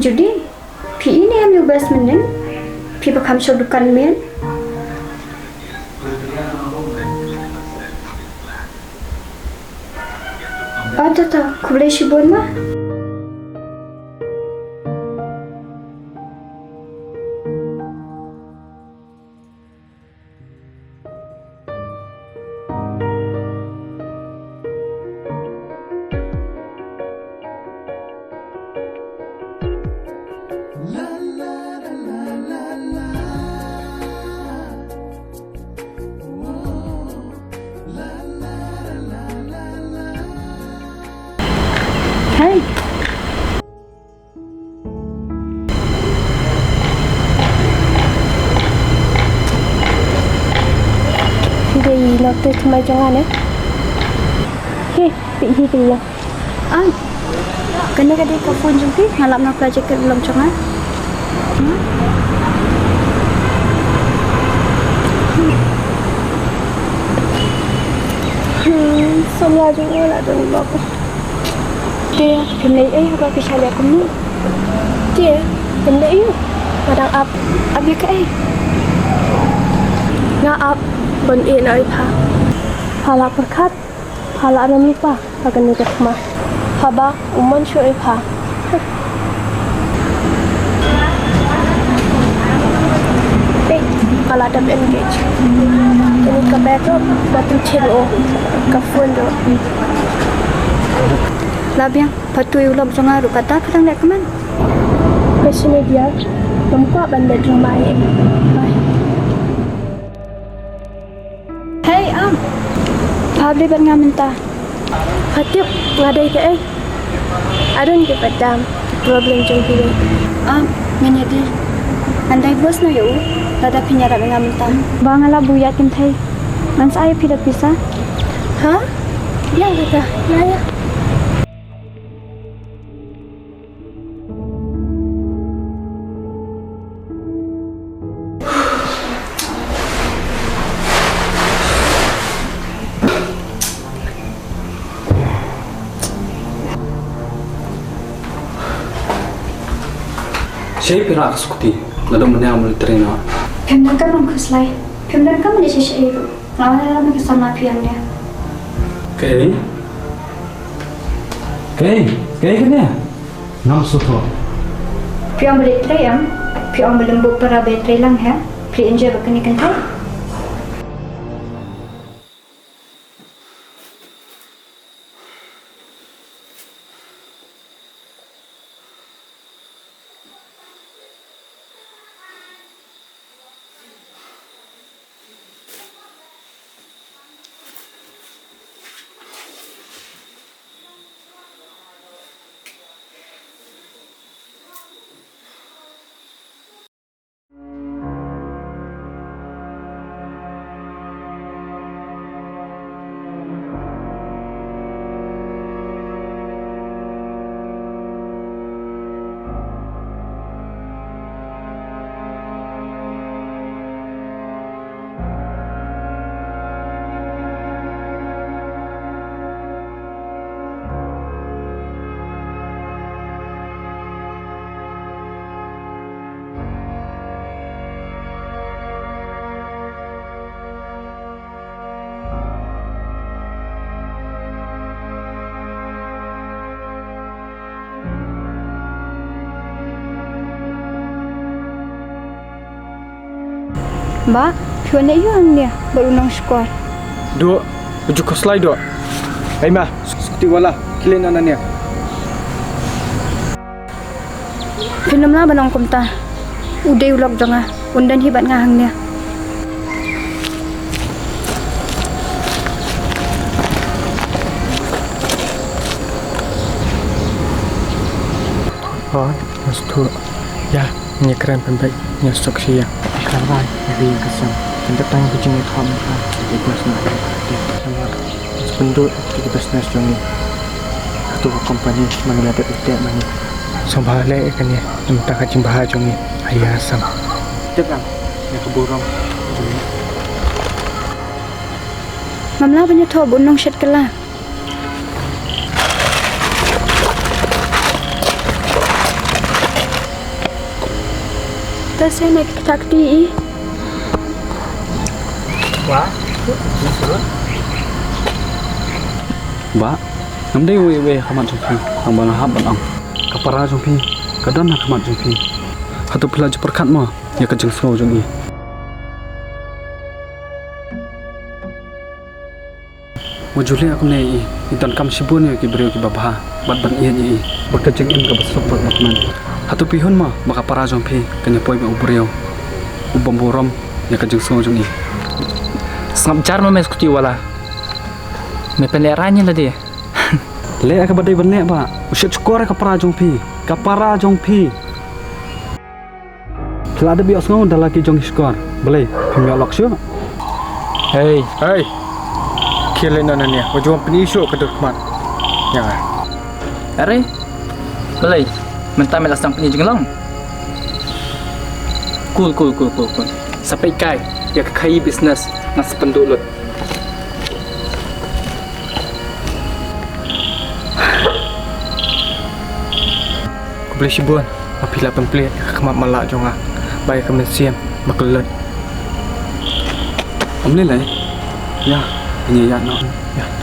Jadi, pi ini am your best menen. Pi bakam show dukan men. Ada tak? Kau boleh shibun mah? Hai. Đi lọt tới mai trong anh á. Hei, bị gì vậy? Kena ka di ka phone jung ti ngalap nak belajar ke dalam trong anh. Semua juga lah tu bapak. Dia kena apa kisah dia kamu? Dia kena kadang up dia ke nga up bon ai pa hala perkat hala nami pa akan ni mah haba umman shu pa kalau ada engage ini ke beto batu celo ke fundo labiang patui ulam songaru kata kadang nak keman kesini dia membuat benda rumah ini. Hey Pabli bernga minta Hatip ngadai ke Adun ke padam problem jong kiri menyedi andai bos na yau tada pinyara bernga minta bangala buya kim thai mans ay pida pisa ha ya kata ya Saya pernah kesukti, lalu menyang terima. Pemdan kan mengkuslai, pemdan kan menyesal itu. Lawan dalam kesana piannya. Kay kena. Nam suto. Piang beretrai yang, piang belembuk para beretrai lang ya. Pri enjoy bakani kentai. Ba, pion na yun niya, barunang squad. Dua, ujuk koslai dua. Hey mah, seperti wala, kilin ananya. Film na banang kumta. Uday ulog janga, undan hibat ngahang niya. Oh, mas tu, ya, nyekran pembek, nyesok siya. Kawan, hari kesam. Tentang tanya kucing itu kamu kan, di kelas nak. Sama sependuk di bisnes jongi. Atau company mengelola itu mana. Sombale kan ya, minta kacim bahaya jongi. Ayah sam. Cepat, yang keburung. Mamla banyak tahu bunong shed kelah. Tas saya naik sakti. Wah. Ba, nam dei we khamat jongpi ang bana hab ang kapara jongpi kadan na khamat jongpi hatu pila perkat ma ya ka jeng sngau jongi mo juli aku nei idan kam sibun ya ki brio ki babha bat ban iya ni baka jeng im ka basok bat man hatu pihun ma maka para jongpi kanya poi ma ubrio ubam borom ya ka jeng sngau jongi Sangap jar ma mes kuti wala. Me peleranya lah dia. le ka badai ban le ba usyat skor ka para jongpi Telah ada biak sengau dah lagi jong skor. Boleh, pimpian lok syo. Hey. Kira nana ni. Wajib penisuk ke dekat. Ya. Are. Belai. Mentah melas tang punya jengelong. Cool. Sampai kai. Ya kai bisnes nas pendulut. Boleh sibun. Apabila pemplit kemat malak jonga. Baik ke siam makelet. Om le lai. Ya, ini ya no. Ya.